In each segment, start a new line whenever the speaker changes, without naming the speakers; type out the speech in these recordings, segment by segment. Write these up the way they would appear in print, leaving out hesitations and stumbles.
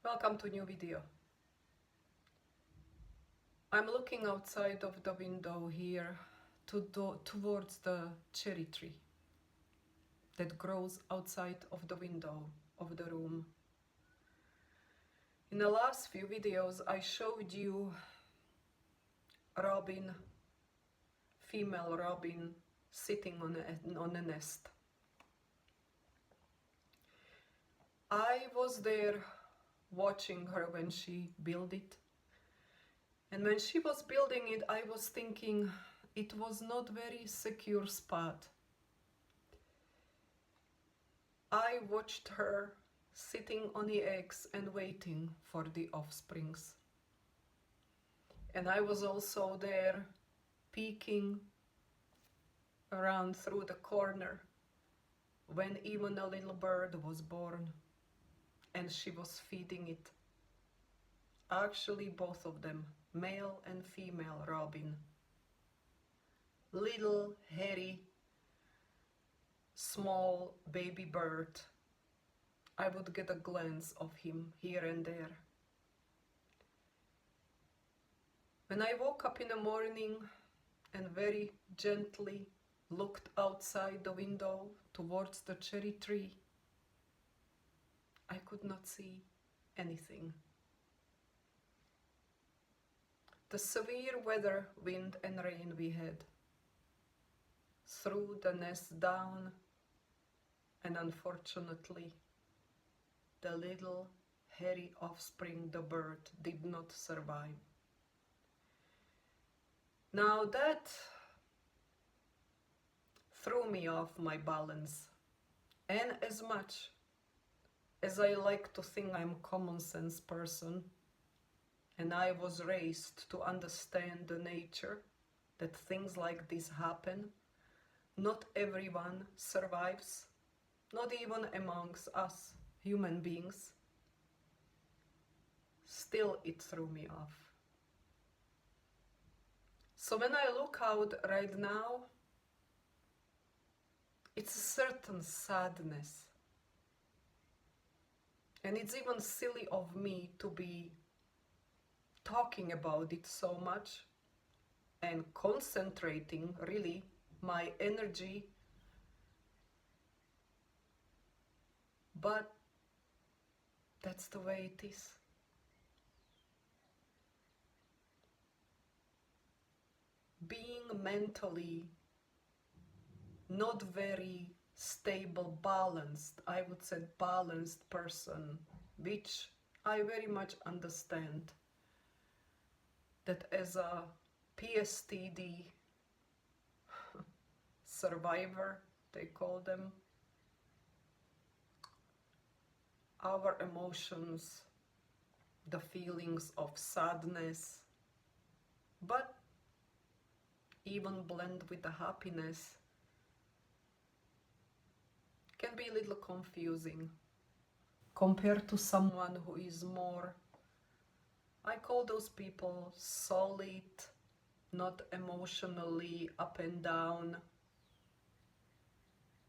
Welcome to new video. I'm looking outside of the window here towards the cherry tree that grows outside of the window of the room. In the last few videos I showed you robin, female robin, sitting on a nest. I was there watching her when she built it. And when she was building it, I was thinking it was not very secure spot. I watched her sitting on the eggs and waiting for the offsprings. And I was also there peeking around through the corner when even a little bird was born and she was feeding it. Actually, both of them, male and female robin. Little, hairy, small baby bird. I would get a glance of him here and there. When I woke up in the morning and very gently looked outside the window towards the cherry tree, I could not see anything. The severe weather, wind and rain we had threw the nest down, and unfortunately the little hairy offspring, the bird, did not survive. Now that threw me off my balance, and as much as I like to think I'm a common sense person, and I was raised to understand the nature that things like this happen, not everyone survives, not even amongst us human beings. Still it threw me off. So when I look out right now, it's a certain sadness. And it's even silly of me to be talking about it so much and concentrating really my energy, but that's the way it is. Being mentally not very stable, balanced, I would say balanced person, which I very much understand that as a PSTD survivor, they call them, our emotions, the feelings of sadness, but even blend with the happiness, can be a little confusing compared to someone who is more, I call those people solid, not emotionally up and down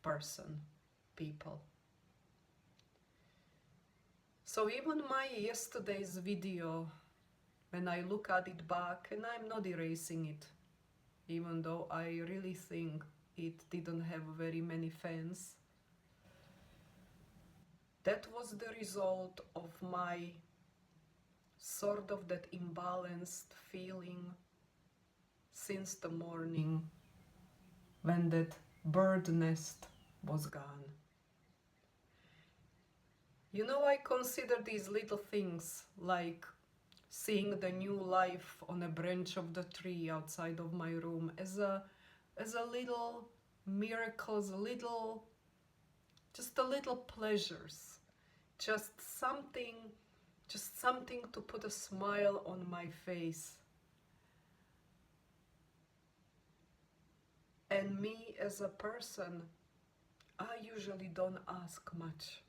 person, people. So even my yesterday's video, when I look at it back, and I'm not erasing it, even though I really think it didn't have very many fans, that was the result of my sort of that imbalanced feeling since the morning when that bird nest was gone. You know, I consider these little things like seeing the new life on a branch of the tree outside of my room as a little miracles, just a little pleasures, just something to put a smile on my face. And me as a person, I usually don't ask much.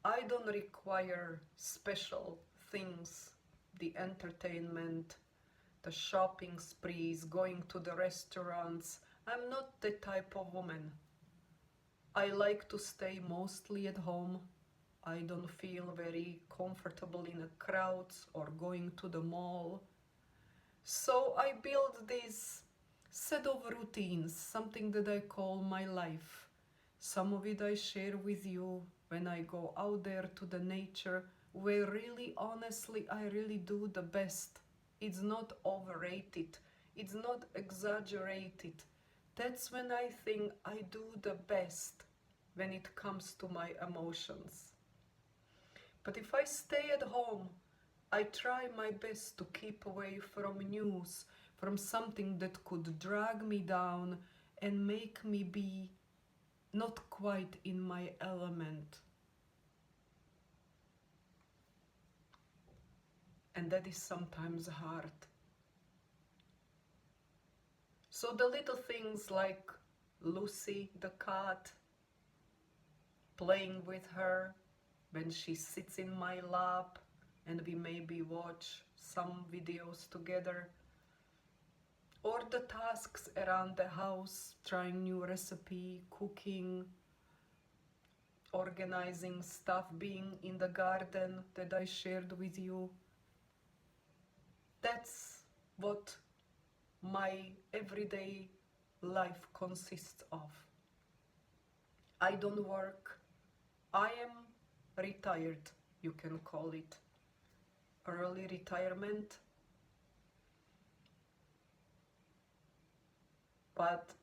I don't require special things, the entertainment, the shopping sprees, going to the restaurants. I'm not the type of woman. I like to stay mostly at home, I don't feel very comfortable in crowds or going to the mall. So I build this set of routines, something that I call my life. Some of it I share with you when I go out there to the nature, where really honestly I really do the best. It's not overrated, it's not exaggerated. That's when I think I do the best, when it comes to my emotions. But if I stay at home, I try my best to keep away from news, from something that could drag me down and make me be not quite in my element. And that is sometimes hard. So the little things like Lucy the cat, playing with her when she sits in my lap and we maybe watch some videos together, or the tasks around the house, trying new recipe, cooking, organizing stuff, being in the garden that I shared with you. That's what my everyday life consists of. I don't work. I am retired, you can call it. Early retirement. But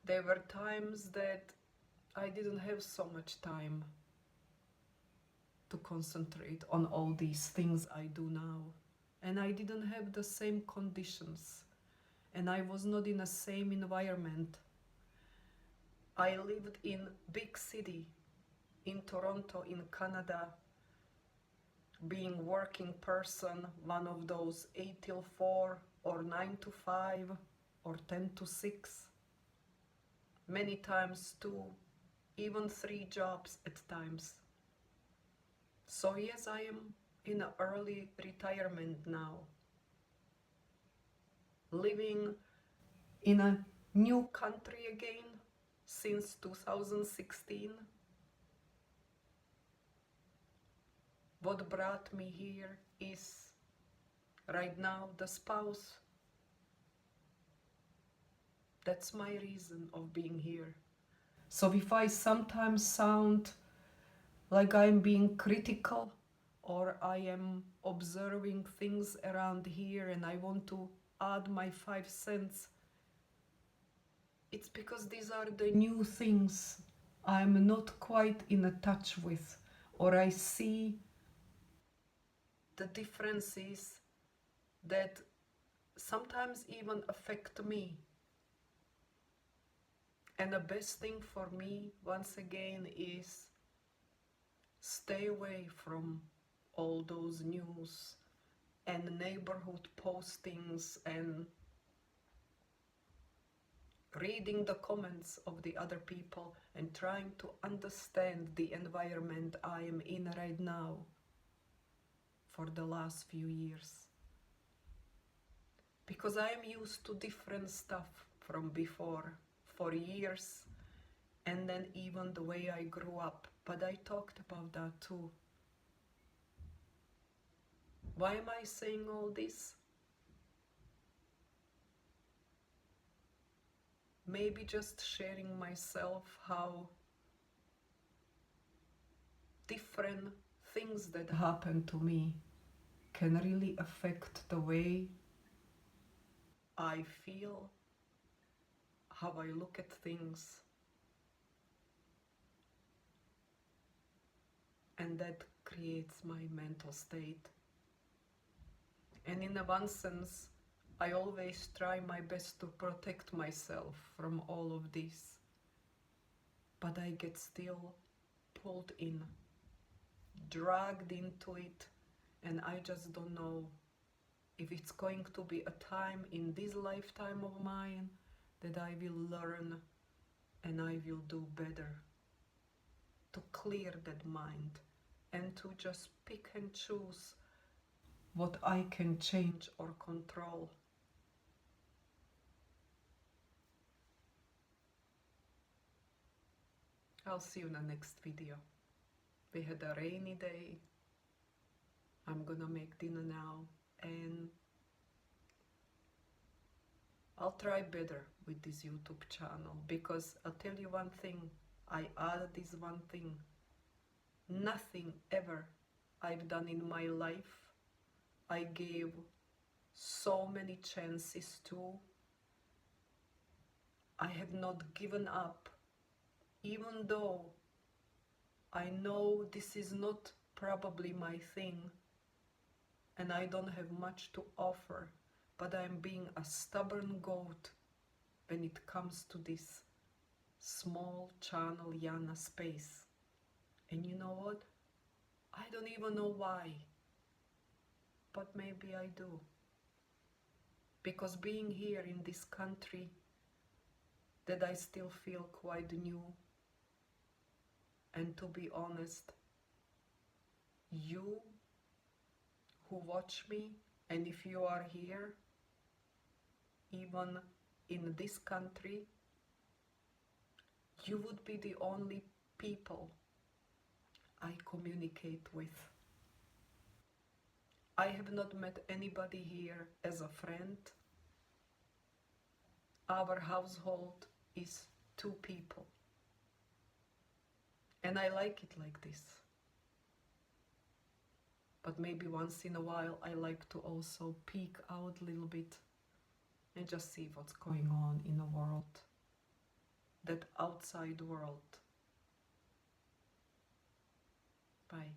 there were times that I didn't have so much time to concentrate on all these things I do now. And I didn't have the same conditions. And I was not in the same environment. I lived in big city, in Toronto, in Canada, being working person, one of those 8 till 4 or 9 to 5 or 10 to 6. Many times 2, even 3 jobs at times. So yes, I am in an early retirement now, living in a new country again since 2016. What brought me here is right now the spouse. That's my reason of being here. So if I sometimes sound like I'm being critical, or I am observing things around here and I want to add my 5 cents, it's because these are the new things I'm not quite in touch with, or I see the differences that sometimes even affect me. And the best thing for me, once again, is stay away from all those news and neighborhood postings and reading the comments of the other people and trying to understand the environment I am in right now for the last few years. Because I am used to different stuff from before, for years, and then even the way I grew up. But I talked about that too. Why am I saying all this? Maybe just sharing myself how different things that happen to me can really affect the way I feel, how I look at things, and that creates my mental state. And in one sense, I always try my best to protect myself from all of this, but I get still pulled in, dragged into it, and I just don't know if it's going to be a time in this lifetime of mine that I will learn and I will do better to clear that mind and to just pick and choose what I can change or control. I'll see you in the next video. We had a rainy day. I'm gonna make dinner now, and I'll try better with this YouTube channel, because I'll tell you one thing, I add this one thing. Nothing ever I've done in my life I gave so many chances to. I have not given up, even though I know this is not probably my thing and I don't have much to offer, but I'm being a stubborn goat when it comes to this small channel Yana space. And you know what? I don't even know why, but maybe I do. Because being here in this country that I still feel quite new, and to be honest, you who watch me, and if you are here, even in this country, you would be the only people I communicate with. I have not met anybody here as a friend. Our household is 2 people. And I like it like this. But maybe once in a while I like to also peek out a little bit and just see what's going on in the world. That outside world. Bye.